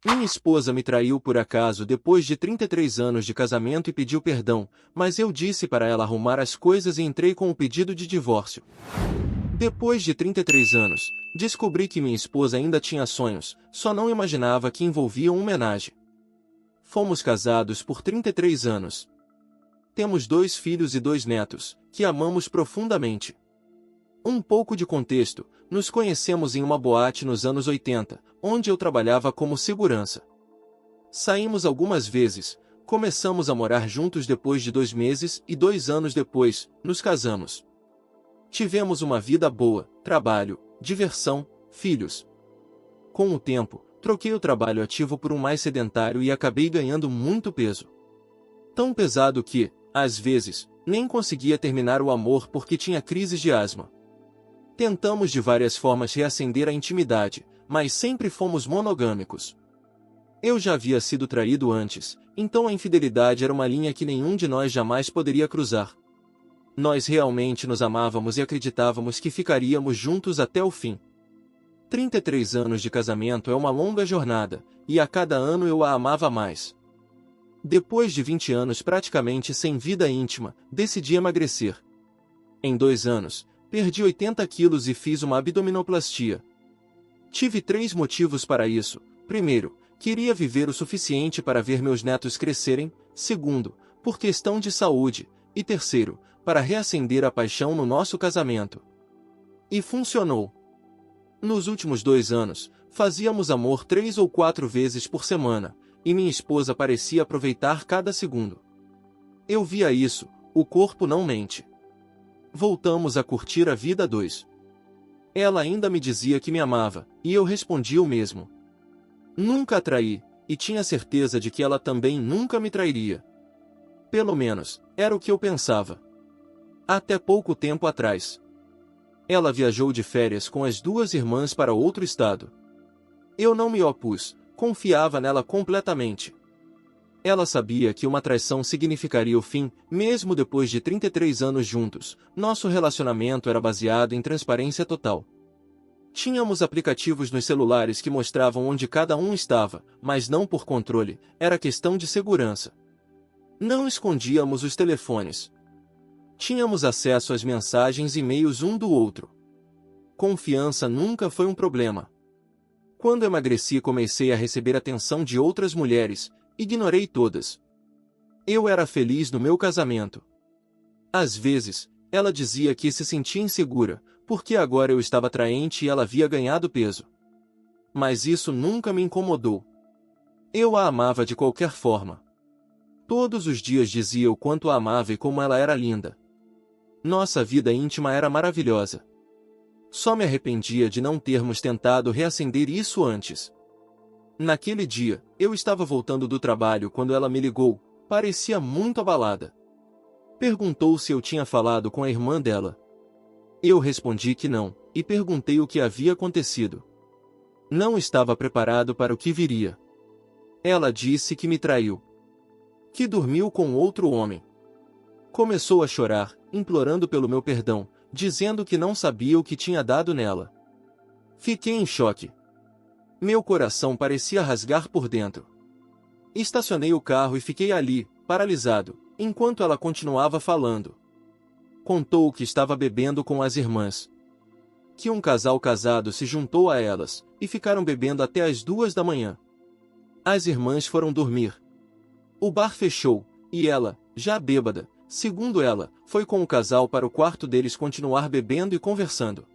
Minha esposa me traiu por acaso depois de 33 anos de casamento e pediu perdão, mas eu disse para ela arrumar as coisas e entrei com o pedido de divórcio. Depois de 33 anos, descobri que minha esposa ainda tinha sonhos, só não imaginava que envolviam homenagem. Fomos casados por 33 anos. Temos 2 filhos e 2 netos, que amamos profundamente. Um pouco de contexto, nos conhecemos em uma boate nos anos 80, onde eu trabalhava como segurança. Saímos algumas vezes, começamos a morar juntos depois de 2 meses e 2 anos depois, nos casamos. Tivemos uma vida boa, trabalho, diversão, filhos. Com o tempo, troquei o trabalho ativo por um mais sedentário e acabei ganhando muito peso. Tão pesado que, às vezes, nem conseguia terminar o amor porque tinha crises de asma. Tentamos de várias formas reacender a intimidade, mas sempre fomos monogâmicos. Eu já havia sido traído antes, então a infidelidade era uma linha que nenhum de nós jamais poderia cruzar. Nós realmente nos amávamos e acreditávamos que ficaríamos juntos até o fim. 33 anos de casamento é uma longa jornada, e a cada ano eu a amava mais. Depois de 20 anos praticamente sem vida íntima, decidi emagrecer. Em 2 anos, perdi 80 quilos e fiz uma abdominoplastia. Tive 3 motivos para isso. Primeiro, queria viver o suficiente para ver meus netos crescerem. Segundo, por questão de saúde. E terceiro, para reacender a paixão no nosso casamento. E funcionou. Nos últimos 2 anos, fazíamos amor 3 ou 4 vezes por semana, e minha esposa parecia aproveitar cada segundo. Eu via isso, o corpo não mente. Voltamos a curtir a vida a 2. Ela ainda me dizia que me amava, e eu respondia o mesmo. Nunca a traí, e tinha certeza de que ela também nunca me trairia. Pelo menos, era o que eu pensava. Até pouco tempo atrás. Ela viajou de férias com as 2 irmãs para outro estado. Eu não me opus, confiava nela completamente. Ela sabia que uma traição significaria o fim, mesmo depois de 33 anos juntos. Nosso relacionamento era baseado em transparência total. Tínhamos aplicativos nos celulares que mostravam onde cada um estava, mas não por controle, era questão de segurança. Não escondíamos os telefones. Tínhamos acesso às mensagens e e-mails um do outro. Confiança nunca foi um problema. Quando emagreci e comecei a receber atenção de outras mulheres, ignorei todas. Eu era feliz no meu casamento. Às vezes, ela dizia que se sentia insegura, porque agora eu estava atraente e ela havia ganhado peso. Mas isso nunca me incomodou. Eu a amava de qualquer forma. Todos os dias dizia o quanto a amava e como ela era linda. Nossa vida íntima era maravilhosa. Só me arrependia de não termos tentado reacender isso antes. Naquele dia, eu estava voltando do trabalho quando ela me ligou, parecia muito abalada. Perguntou se eu tinha falado com a irmã dela. Eu respondi que não, e perguntei o que havia acontecido. Não estava preparado para o que viria. Ela disse que me traiu. Que dormiu com outro homem. Começou a chorar, implorando pelo meu perdão, dizendo que não sabia o que tinha dado nela. Fiquei em choque. Meu coração parecia rasgar por dentro. Estacionei o carro e fiquei ali, paralisado, enquanto ela continuava falando. Contou que estava bebendo com as irmãs. Que um casal casado se juntou a elas, e ficaram bebendo até as 2 da manhã. As irmãs foram dormir. O bar fechou, e ela, já bêbada, segundo ela, foi com o casal para o quarto deles continuar bebendo e conversando.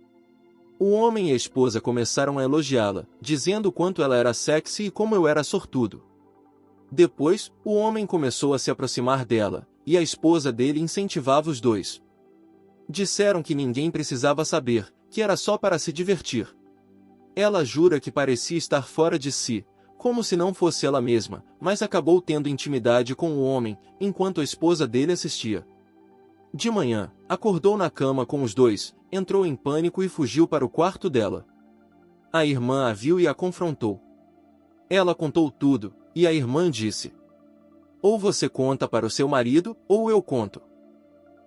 O homem e a esposa começaram a elogiá-la, dizendo o quanto ela era sexy e como eu era sortudo. Depois, o homem começou a se aproximar dela, e a esposa dele incentivava os dois. Disseram que ninguém precisava saber, que era só para se divertir. Ela jura que parecia estar fora de si, como se não fosse ela mesma, mas acabou tendo intimidade com o homem, enquanto a esposa dele assistia. De manhã, acordou na cama com os dois, entrou em pânico e fugiu para o quarto dela. A irmã a viu e a confrontou. Ela contou tudo, e a irmã disse: "Ou você conta para o seu marido, ou eu conto."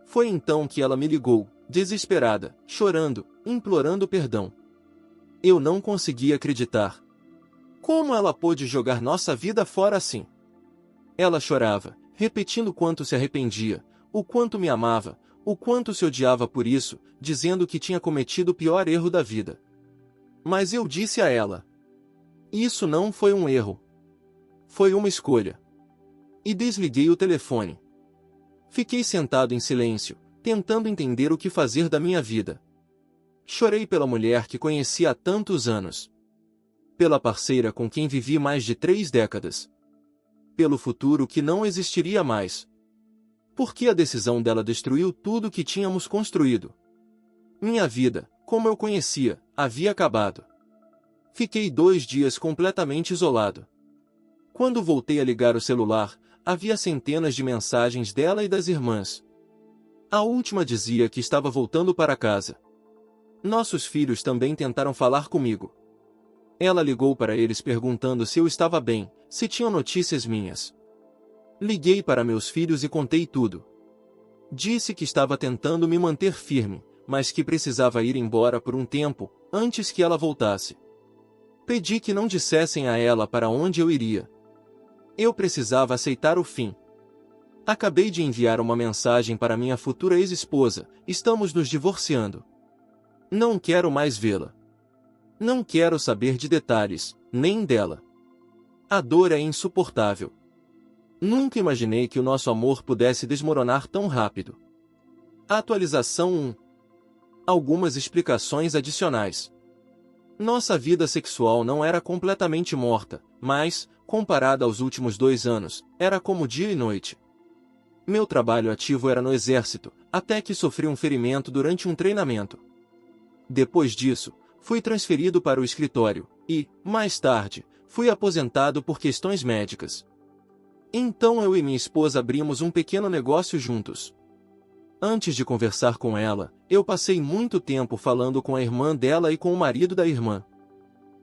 Foi então que ela me ligou, desesperada, chorando, implorando perdão. Eu não conseguia acreditar. Como ela pôde jogar nossa vida fora assim? Ela chorava, repetindo quanto se arrependia, o quanto me amava, o quanto se odiava por isso, dizendo que tinha cometido o pior erro da vida. Mas eu disse a ela: isso não foi um erro. Foi uma escolha. E desliguei o telefone. Fiquei sentado em silêncio, tentando entender o que fazer da minha vida. Chorei pela mulher que conheci há tantos anos. Pela parceira com quem vivi mais de 3 décadas. Pelo futuro que não existiria mais. Porque a decisão dela destruiu tudo que tínhamos construído. Minha vida, como eu conhecia, havia acabado. Fiquei 2 dias completamente isolado. Quando voltei a ligar o celular, havia centenas de mensagens dela e das irmãs. A última dizia que estava voltando para casa. Nossos filhos também tentaram falar comigo. Ela ligou para eles perguntando se eu estava bem, se tinham notícias minhas. Liguei para meus filhos e contei tudo. Disse que estava tentando me manter firme, mas que precisava ir embora por um tempo, antes que ela voltasse. Pedi que não dissessem a ela para onde eu iria. Eu precisava aceitar o fim. Acabei de enviar uma mensagem para minha futura ex-esposa: estamos nos divorciando. Não quero mais vê-la. Não quero saber de detalhes, nem dela. A dor é insuportável. Nunca imaginei que o nosso amor pudesse desmoronar tão rápido. Atualização 1. Algumas explicações adicionais. Nossa vida sexual não era completamente morta, mas, comparada aos últimos 2 anos, era como dia e noite. Meu trabalho ativo era no exército, até que sofri um ferimento durante um treinamento. Depois disso, fui transferido para o escritório, e, mais tarde, fui aposentado por questões médicas. Então eu e minha esposa abrimos um pequeno negócio juntos. Antes de conversar com ela, eu passei muito tempo falando com a irmã dela e com o marido da irmã.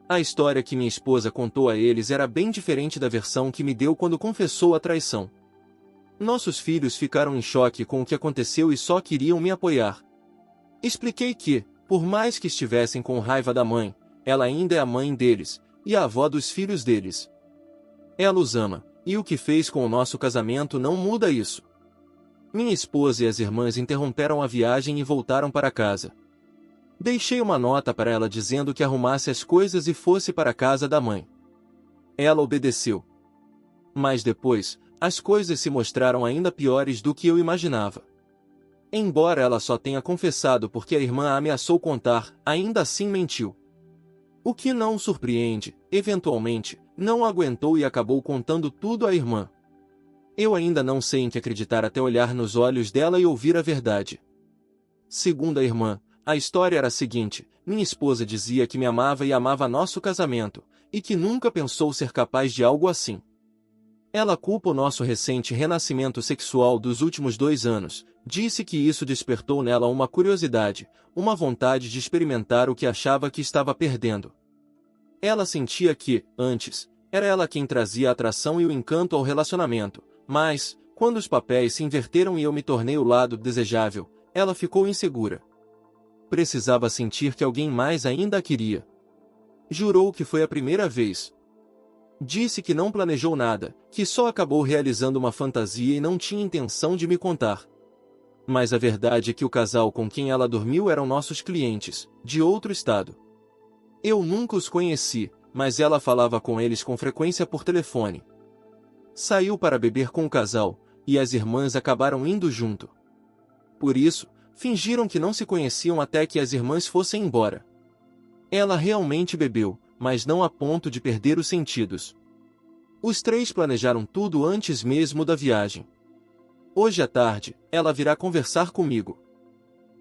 A história que minha esposa contou a eles era bem diferente da versão que me deu quando confessou a traição. Nossos filhos ficaram em choque com o que aconteceu e só queriam me apoiar. Expliquei que, por mais que estivessem com raiva da mãe, ela ainda é a mãe deles, e a avó dos filhos deles. Ela os ama, e o que fez com o nosso casamento não muda isso. Minha esposa e as irmãs interromperam a viagem e voltaram para casa. Deixei uma nota para ela dizendo que arrumasse as coisas e fosse para a casa da mãe. Ela obedeceu. Mas depois, as coisas se mostraram ainda piores do que eu imaginava. Embora ela só tenha confessado porque a irmã a ameaçou contar, ainda assim mentiu. O que não o surpreende, eventualmente, não aguentou e acabou contando tudo à irmã. Eu ainda não sei em que acreditar até olhar nos olhos dela e ouvir a verdade. Segundo a irmã, a história era a seguinte: minha esposa dizia que me amava e amava nosso casamento, e que nunca pensou ser capaz de algo assim. Ela culpa o nosso recente renascimento sexual dos últimos 2 anos, disse que isso despertou nela uma curiosidade, uma vontade de experimentar o que achava que estava perdendo. Ela sentia que, antes, era ela quem trazia a atração e o encanto ao relacionamento, mas, quando os papéis se inverteram e eu me tornei o lado desejável, ela ficou insegura. Precisava sentir que alguém mais ainda a queria. Jurou que foi a primeira vez. Disse que não planejou nada, que só acabou realizando uma fantasia e não tinha intenção de me contar. Mas a verdade é que o casal com quem ela dormiu eram nossos clientes, de outro estado. Eu nunca os conheci, mas ela falava com eles com frequência por telefone. Saiu para beber com o casal, e as irmãs acabaram indo junto. Por isso, fingiram que não se conheciam até que as irmãs fossem embora. Ela realmente bebeu, mas não a ponto de perder os sentidos. Os 3 planejaram tudo antes mesmo da viagem. Hoje à tarde, ela virá conversar comigo.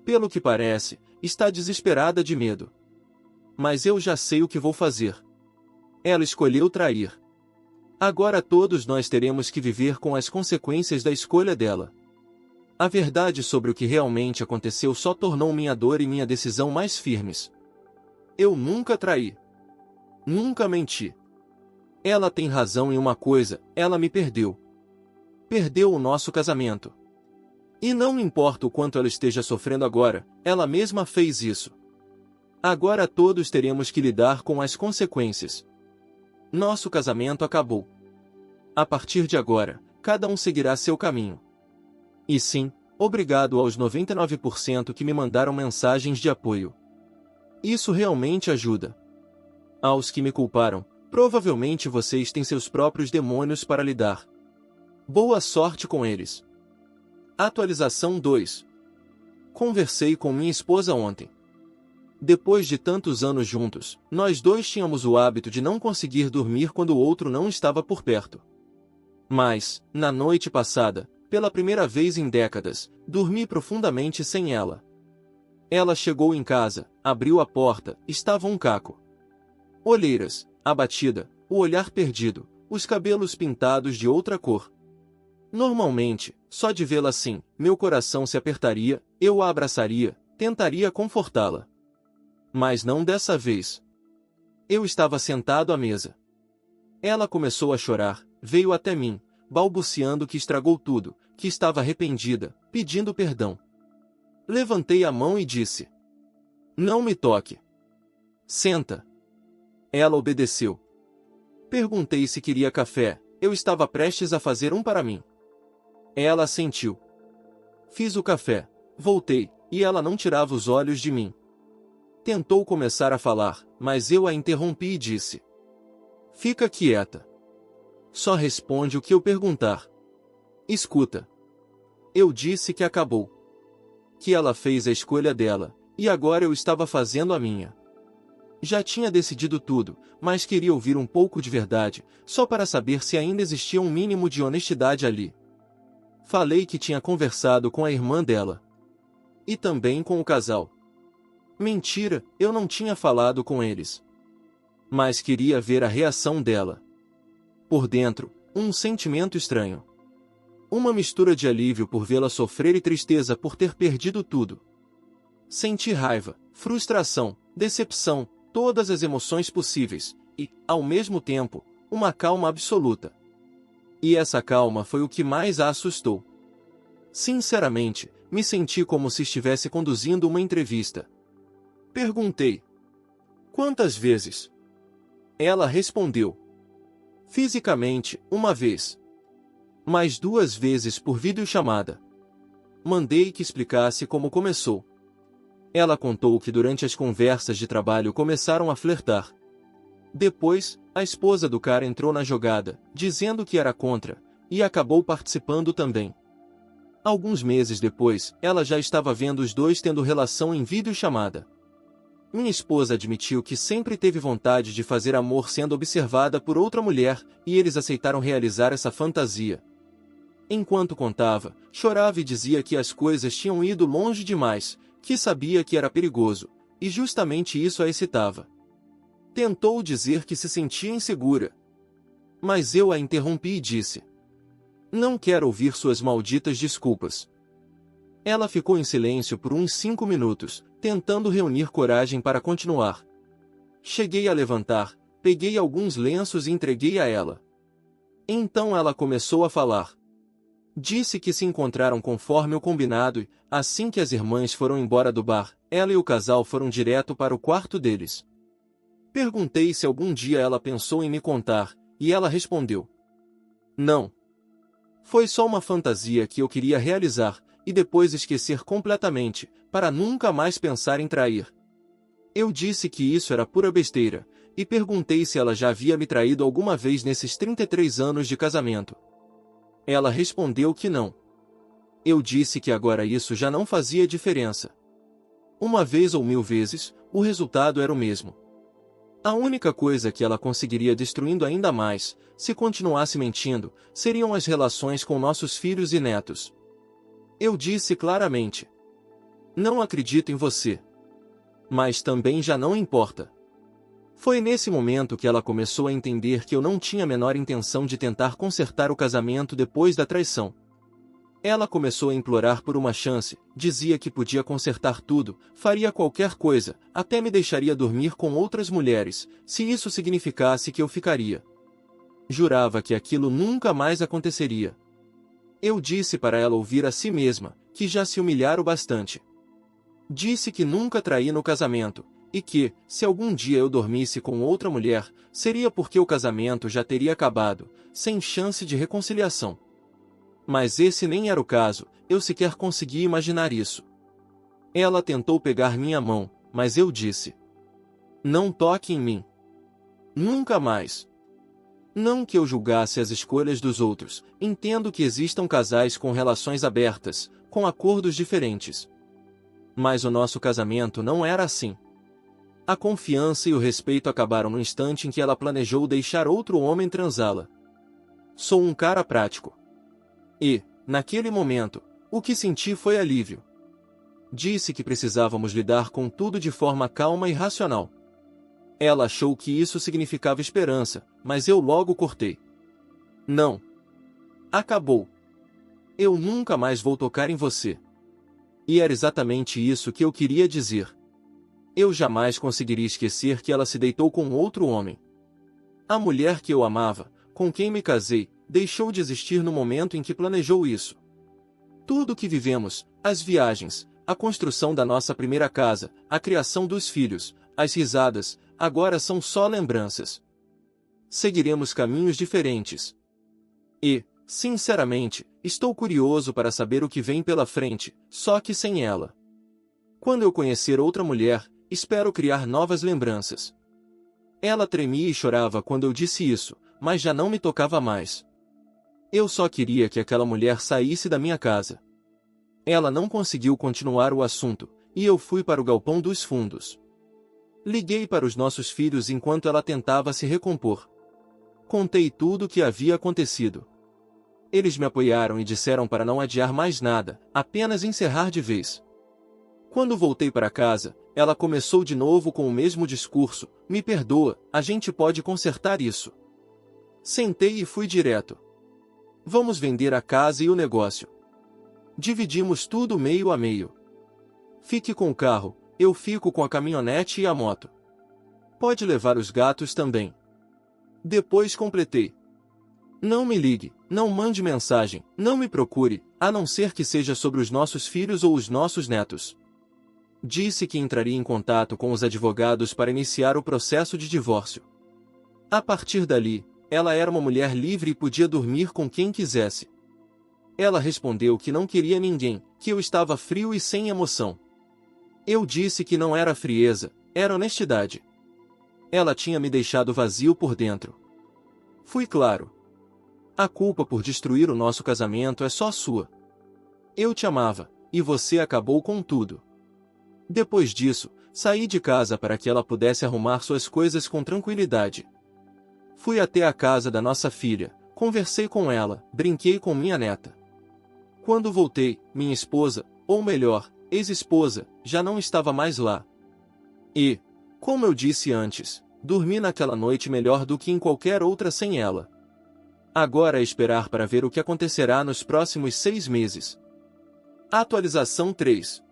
Pelo que parece, está desesperada de medo. Mas eu já sei o que vou fazer. Ela escolheu trair. Agora todos nós teremos que viver com as consequências da escolha dela. A verdade sobre o que realmente aconteceu só tornou minha dor e minha decisão mais firmes. Eu nunca traí. Nunca menti. Ela tem razão em uma coisa: ela me perdeu. Perdeu o nosso casamento. E não importa o quanto ela esteja sofrendo agora, ela mesma fez isso. Agora todos teremos que lidar com as consequências. Nosso casamento acabou. A partir de agora, cada um seguirá seu caminho. E sim, obrigado aos 99% que me mandaram mensagens de apoio. Isso realmente ajuda. Aos que me culparam, provavelmente vocês têm seus próprios demônios para lidar. Boa sorte com eles. Atualização 2. Conversei com minha esposa ontem. Depois de tantos anos juntos, nós dois tínhamos o hábito de não conseguir dormir quando o outro não estava por perto. Mas, na noite passada, pela primeira vez em décadas, dormi profundamente sem ela. Ela chegou em casa, abriu a porta, estava um caco. Olheiras, abatida, o olhar perdido, os cabelos pintados de outra cor. Normalmente, só de vê-la assim, meu coração se apertaria, eu a abraçaria, tentaria confortá-la. Mas não dessa vez. Eu estava sentado à mesa. Ela começou a chorar, veio até mim, balbuciando que estragou tudo, que estava arrependida, pedindo perdão. Levantei a mão e disse: "Não me toque. Senta." Ela obedeceu. Perguntei se queria café, eu estava prestes a fazer um para mim. Ela assentiu. Fiz o café, voltei, e ela não tirava os olhos de mim. Tentou começar a falar, mas eu a interrompi e disse: "Fica quieta. Só responde o que eu perguntar. Escuta. Eu disse que acabou. Que ela fez a escolha dela, e agora eu estava fazendo a minha. Já tinha decidido tudo, mas queria ouvir um pouco de verdade, só para saber se ainda existia um mínimo de honestidade ali. Falei que tinha conversado com a irmã dela. E também com o casal. Mentira, eu não tinha falado com eles. Mas queria ver a reação dela. Por dentro, um sentimento estranho. Uma mistura de alívio por vê-la sofrer e tristeza por ter perdido tudo. Senti raiva, frustração, decepção, todas as emoções possíveis, e, ao mesmo tempo, uma calma absoluta. E essa calma foi o que mais a assustou. Sinceramente, me senti como se estivesse conduzindo uma entrevista. Perguntei: "Quantas vezes?" Ela respondeu: "Fisicamente, uma vez. Mais 2 vezes por videochamada." Mandei que explicasse como começou. Ela contou que durante as conversas de trabalho começaram a flertar. Depois, a esposa do cara entrou na jogada, dizendo que era contra, e acabou participando também. Alguns meses depois, ela já estava vendo os dois tendo relação em videochamada. Minha esposa admitiu que sempre teve vontade de fazer amor sendo observada por outra mulher, e eles aceitaram realizar essa fantasia. Enquanto contava, chorava e dizia que as coisas tinham ido longe demais, que sabia que era perigoso, e justamente isso a excitava. Tentou dizer que se sentia insegura. Mas eu a interrompi e disse: "Não quero ouvir suas malditas desculpas." Ela ficou em silêncio por uns 5 minutos, tentando reunir coragem para continuar. Cheguei a levantar, peguei alguns lenços e entreguei a ela. Então ela começou a falar. Disse que se encontraram conforme o combinado e, assim que as irmãs foram embora do bar, ela e o casal foram direto para o quarto deles. Perguntei se algum dia ela pensou em me contar, e ela respondeu: "Não. Foi só uma fantasia que eu queria realizar, e depois esquecer completamente, para nunca mais pensar em trair." Eu disse que isso era pura besteira, e perguntei se ela já havia me traído alguma vez nesses 33 anos de casamento. Ela respondeu que não. Eu disse que agora isso já não fazia diferença. Uma vez ou 1000 vezes, o resultado era o mesmo. A única coisa que ela conseguiria destruindo ainda mais, se continuasse mentindo, seriam as relações com nossos filhos e netos. Eu disse claramente: "Não acredito em você." Mas também já não importa. Foi nesse momento que ela começou a entender que eu não tinha a menor intenção de tentar consertar o casamento depois da traição. Ela começou a implorar por uma chance, dizia que podia consertar tudo, faria qualquer coisa, até me deixaria dormir com outras mulheres, se isso significasse que eu ficaria. Jurava que aquilo nunca mais aconteceria. Eu disse para ela ouvir a si mesma, que já se humilhara o bastante. Disse que nunca traí no casamento, e que, se algum dia eu dormisse com outra mulher, seria porque o casamento já teria acabado, sem chance de reconciliação. Mas esse nem era o caso, eu sequer conseguia imaginar isso. Ela tentou pegar minha mão, mas eu disse: "Não toque em mim. Nunca mais." Não que eu julgasse as escolhas dos outros, entendo que existam casais com relações abertas, com acordos diferentes. Mas o nosso casamento não era assim. A confiança e o respeito acabaram no instante em que ela planejou deixar outro homem transá-la. Sou um cara prático. E, naquele momento, o que senti foi alívio. Disse que precisávamos lidar com tudo de forma calma e racional. Ela achou que isso significava esperança, mas eu logo cortei. Não. Acabou. Eu nunca mais vou tocar em você. E era exatamente isso que eu queria dizer. Eu jamais conseguiria esquecer que ela se deitou com outro homem. A mulher que eu amava, com quem me casei, deixou de existir no momento em que planejou isso. Tudo o que vivemos, as viagens, a construção da nossa primeira casa, a criação dos filhos, as risadas, agora são só lembranças. Seguiremos caminhos diferentes. E, sinceramente, estou curioso para saber o que vem pela frente, só que sem ela. Quando eu conhecer outra mulher, espero criar novas lembranças. Ela tremia e chorava quando eu disse isso, mas já não me tocava mais. Eu só queria que aquela mulher saísse da minha casa. Ela não conseguiu continuar o assunto, e eu fui para o galpão dos fundos. Liguei para os nossos filhos enquanto ela tentava se recompor. Contei tudo o que havia acontecido. Eles me apoiaram e disseram para não adiar mais nada, apenas encerrar de vez. Quando voltei para casa, ela começou de novo com o mesmo discurso: "Me perdoa, a gente pode consertar isso." Sentei e fui direto. "Vamos vender a casa e o negócio. Dividimos tudo meio a meio. Fique com o carro, eu fico com a caminhonete e a moto. Pode levar os gatos também." Depois completei: "Não me ligue, não mande mensagem, não me procure, a não ser que seja sobre os nossos filhos ou os nossos netos." Disse que entraria em contato com os advogados para iniciar o processo de divórcio. A partir dali, ela era uma mulher livre e podia dormir com quem quisesse. Ela respondeu que não queria ninguém, que eu estava frio e sem emoção. Eu disse que não era frieza, era honestidade. Ela tinha me deixado vazio por dentro. Fui claro. A culpa por destruir o nosso casamento é só sua. Eu te amava, e você acabou com tudo. Depois disso, saí de casa para que ela pudesse arrumar suas coisas com tranquilidade. Fui até a casa da nossa filha, conversei com ela, brinquei com minha neta. Quando voltei, minha esposa, ou melhor, ex-esposa, já não estava mais lá. E, como eu disse antes, dormi naquela noite melhor do que em qualquer outra sem ela. Agora é esperar para ver o que acontecerá nos próximos 6 meses. Atualização 3.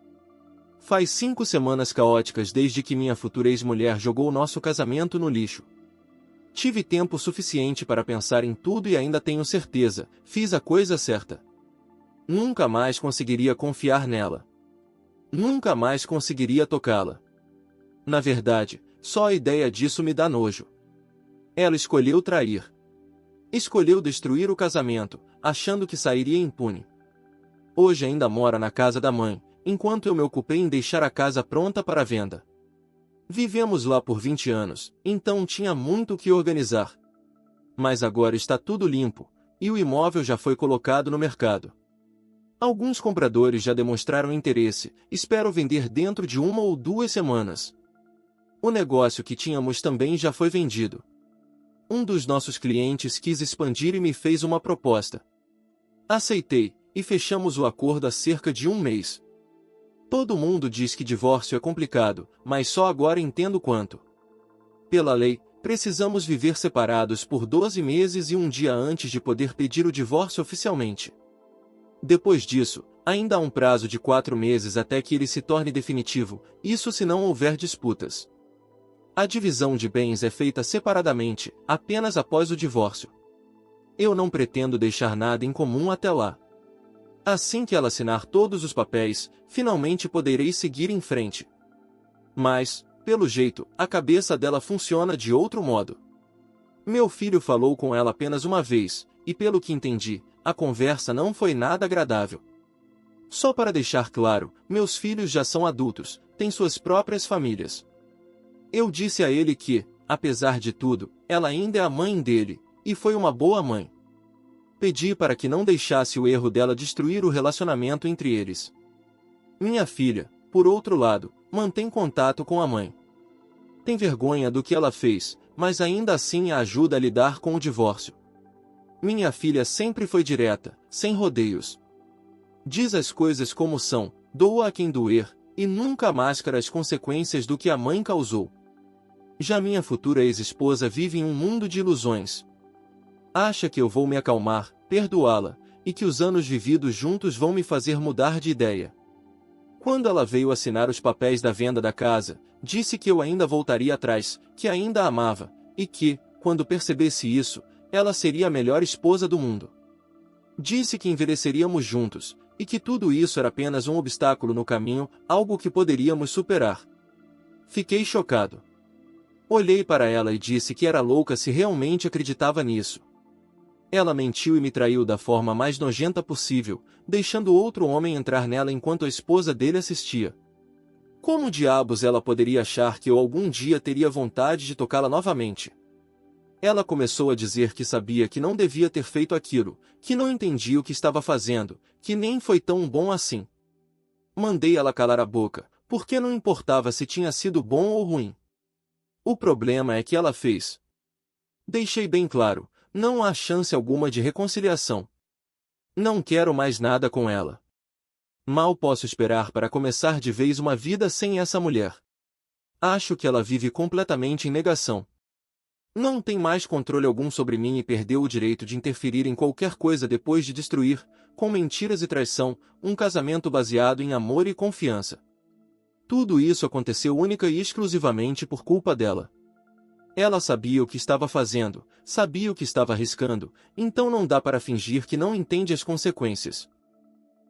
Faz 5 semanas caóticas desde que minha futura ex-mulher jogou nosso casamento no lixo. Tive tempo suficiente para pensar em tudo e ainda tenho certeza, fiz a coisa certa. Nunca mais conseguiria confiar nela. Nunca mais conseguiria tocá-la. Na verdade, só a ideia disso me dá nojo. Ela escolheu trair. Escolheu destruir o casamento, achando que sairia impune. Hoje ainda mora na casa da mãe, enquanto eu me ocupei em deixar a casa pronta para venda. Vivemos lá por 20 anos, então tinha muito o que organizar. Mas agora está tudo limpo, e o imóvel já foi colocado no mercado. Alguns compradores já demonstraram interesse, espero vender dentro de 1 ou 2 semanas. O negócio que tínhamos também já foi vendido. Um dos nossos clientes quis expandir e me fez uma proposta. Aceitei, e fechamos o acordo há cerca de 1 mês. Todo mundo diz que divórcio é complicado, mas só agora entendo quanto. Pela lei, precisamos viver separados por 12 meses e um dia antes de poder pedir o divórcio oficialmente. Depois disso, ainda há um prazo de 4 meses até que ele se torne definitivo, isso se não houver disputas. A divisão de bens é feita separadamente, apenas após o divórcio. Eu não pretendo deixar nada em comum até lá. Assim que ela assinar todos os papéis, finalmente poderei seguir em frente. Mas, pelo jeito, a cabeça dela funciona de outro modo. Meu filho falou com ela apenas uma vez, e pelo que entendi, a conversa não foi nada agradável. Só para deixar claro, meus filhos já são adultos, têm suas próprias famílias. Eu disse a ele que, apesar de tudo, ela ainda é a mãe dele, e foi uma boa mãe. Pedi para que não deixasse o erro dela destruir o relacionamento entre eles. Minha filha, por outro lado, mantém contato com a mãe. Tem vergonha do que ela fez, mas ainda assim a ajuda a lidar com o divórcio. Minha filha sempre foi direta, sem rodeios. Diz as coisas como são, doa a quem doer, e nunca mascara as consequências do que a mãe causou. Já minha futura ex-esposa vive em um mundo de ilusões. Acha que eu vou me acalmar, perdoá-la, e que os anos vividos juntos vão me fazer mudar de ideia. Quando ela veio assinar os papéis da venda da casa, disse que eu ainda voltaria atrás, que ainda a amava, e que, quando percebesse isso, ela seria a melhor esposa do mundo. Disse que envelheceríamos juntos, e que tudo isso era apenas um obstáculo no caminho, algo que poderíamos superar. Fiquei chocado. Olhei para ela e disse que era louca se realmente acreditava nisso. Ela mentiu e me traiu da forma mais nojenta possível, deixando outro homem entrar nela enquanto a esposa dele assistia. Como diabos ela poderia achar que eu algum dia teria vontade de tocá-la novamente? Ela começou a dizer que sabia que não devia ter feito aquilo, que não entendia o que estava fazendo, que nem foi tão bom assim. Mandei ela calar a boca, porque não importava se tinha sido bom ou ruim. O problema é que ela fez. Deixei bem claro, não há chance alguma de reconciliação. Não quero mais nada com ela. Mal posso esperar para começar de vez uma vida sem essa mulher. Acho que ela vive completamente em negação. Não tem mais controle algum sobre mim e perdeu o direito de interferir em qualquer coisa depois de destruir, com mentiras e traição, um casamento baseado em amor e confiança. Tudo isso aconteceu única e exclusivamente por culpa dela. Ela sabia o que estava fazendo, sabia o que estava arriscando, então não dá para fingir que não entende as consequências.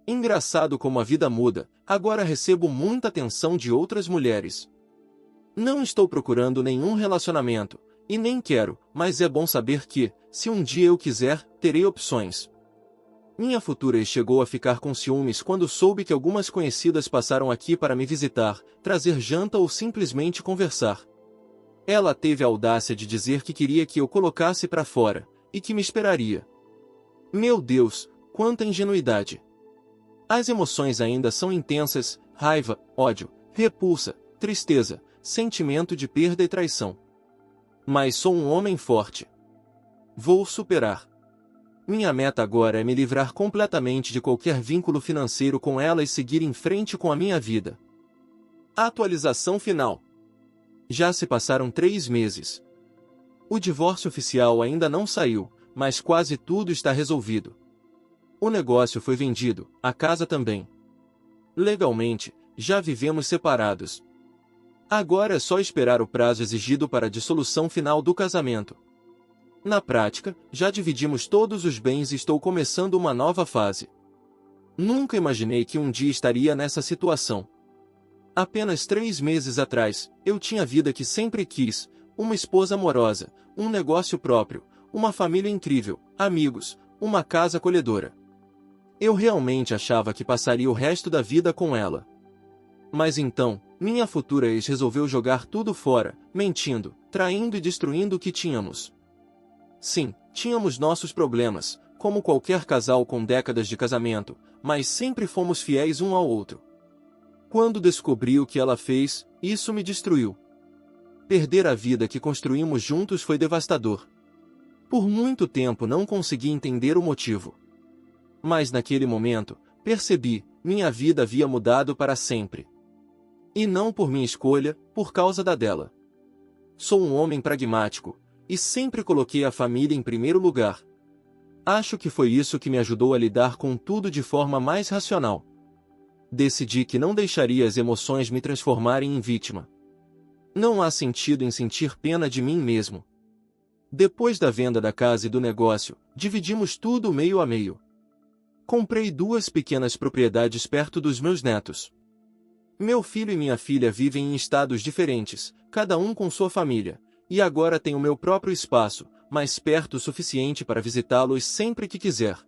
Engraçado como a vida muda, agora recebo muita atenção de outras mulheres. Não estou procurando nenhum relacionamento, e nem quero, mas é bom saber que, se um dia eu quiser, terei opções. Minha futura ex chegou a ficar com ciúmes quando soube que algumas conhecidas passaram aqui para me visitar, trazer janta ou simplesmente conversar. Ela teve a audácia de dizer que queria que eu colocasse para fora, e que me esperaria. Meu Deus, quanta ingenuidade! As emoções ainda são intensas, raiva, ódio, repulsa, tristeza, sentimento de perda e traição. Mas sou um homem forte. Vou superar. Minha meta agora é me livrar completamente de qualquer vínculo financeiro com ela e seguir em frente com a minha vida. Atualização final. Já se passaram 3 meses. O divórcio oficial ainda não saiu, mas quase tudo está resolvido. O negócio foi vendido, a casa também. Legalmente, já vivemos separados. Agora é só esperar o prazo exigido para a dissolução final do casamento. Na prática, já dividimos todos os bens e estou começando uma nova fase. Nunca imaginei que um dia estaria nessa situação. Apenas 3 meses atrás, eu tinha a vida que sempre quis, uma esposa amorosa, um negócio próprio, uma família incrível, amigos, uma casa acolhedora. Eu realmente achava que passaria o resto da vida com ela. Mas então, minha futura ex resolveu jogar tudo fora, mentindo, traindo e destruindo o que tínhamos. Sim, tínhamos nossos problemas, como qualquer casal com décadas de casamento, mas sempre fomos fiéis um ao outro. Quando descobri o que ela fez, isso me destruiu. Perder a vida que construímos juntos foi devastador. Por muito tempo não consegui entender o motivo. Mas naquele momento, percebi, minha vida havia mudado para sempre. E não por minha escolha, por causa da dela. Sou um homem pragmático, e sempre coloquei a família em primeiro lugar. Acho que foi isso que me ajudou a lidar com tudo de forma mais racional. Decidi que não deixaria as emoções me transformarem em vítima. Não há sentido em sentir pena de mim mesmo. Depois da venda da casa e do negócio, dividimos tudo meio a meio. Comprei 2 pequenas propriedades perto dos meus netos. Meu filho e minha filha vivem em estados diferentes, cada um com sua família, e agora tenho meu próprio espaço, mais perto o suficiente para visitá-los sempre que quiser.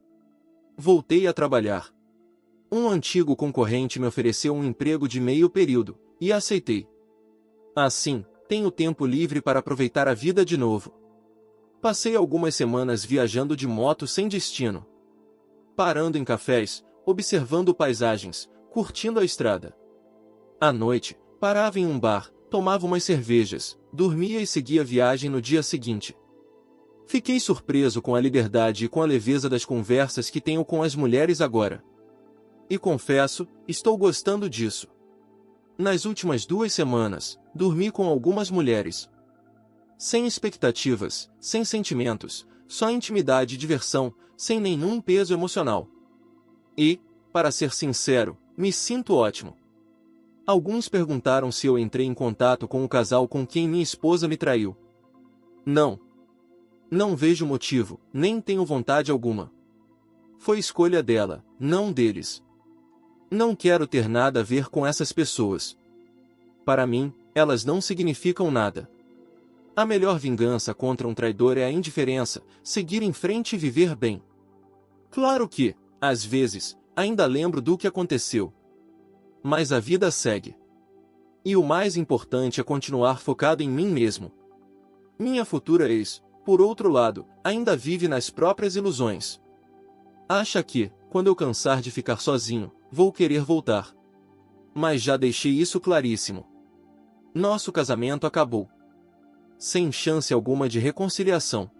Voltei a trabalhar. Um antigo concorrente me ofereceu um emprego de meio período, e aceitei. Assim, tenho tempo livre para aproveitar a vida de novo. Passei algumas semanas viajando de moto sem destino. Parando em cafés, observando paisagens, curtindo a estrada. À noite, parava em um bar, tomava umas cervejas, dormia e seguia a viagem no dia seguinte. Fiquei surpreso com a liberdade e com a leveza das conversas que tenho com as mulheres agora. E confesso, estou gostando disso. Nas últimas 2 semanas, dormi com algumas mulheres. Sem expectativas, sem sentimentos, só intimidade e diversão, sem nenhum peso emocional. E, para ser sincero, me sinto ótimo. Alguns perguntaram se eu entrei em contato com o casal com quem minha esposa me traiu. Não. Não vejo motivo, nem tenho vontade alguma. Foi escolha dela, não deles. Não quero ter nada a ver com essas pessoas. Para mim, elas não significam nada. A melhor vingança contra um traidor é a indiferença, seguir em frente e viver bem. Claro que, às vezes, ainda lembro do que aconteceu. Mas a vida segue. E o mais importante é continuar focado em mim mesmo. Minha futura ex, por outro lado, ainda vive nas próprias ilusões. Acha que, quando eu cansar de ficar sozinho, vou querer voltar. Mas já deixei isso claríssimo. Nosso casamento acabou. Sem chance alguma de reconciliação.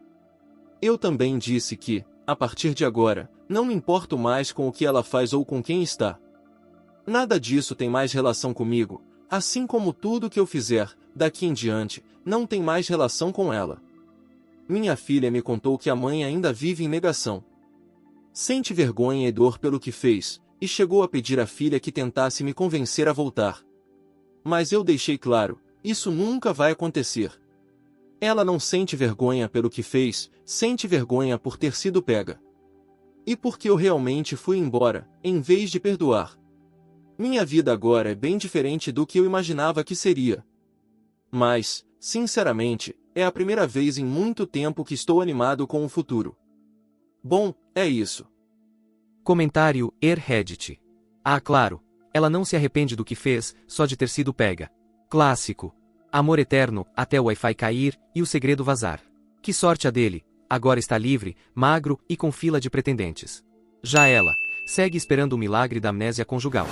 Eu também disse que, a partir de agora, não me importo mais com o que ela faz ou com quem está. Nada disso tem mais relação comigo, assim como tudo que eu fizer, daqui em diante, não tem mais relação com ela. Minha filha me contou que a mãe ainda vive em negação. Sente vergonha e dor pelo que fez, e chegou a pedir à filha que tentasse me convencer a voltar. Mas eu deixei claro, isso nunca vai acontecer. Ela não sente vergonha pelo que fez, sente vergonha por ter sido pega. E porque eu realmente fui embora, em vez de perdoar. Minha vida agora é bem diferente do que eu imaginava que seria. Mas, sinceramente, é a primeira vez em muito tempo que estou animado com o futuro. Bom, é isso. Comentário Reddit. Ah, claro, ela não se arrepende do que fez, só de ter sido pega. Clássico. Amor eterno, até o Wi-Fi cair e o segredo vazar. Que sorte a dele, agora está livre, magro e com fila de pretendentes. Já ela, segue esperando o milagre da amnésia conjugal.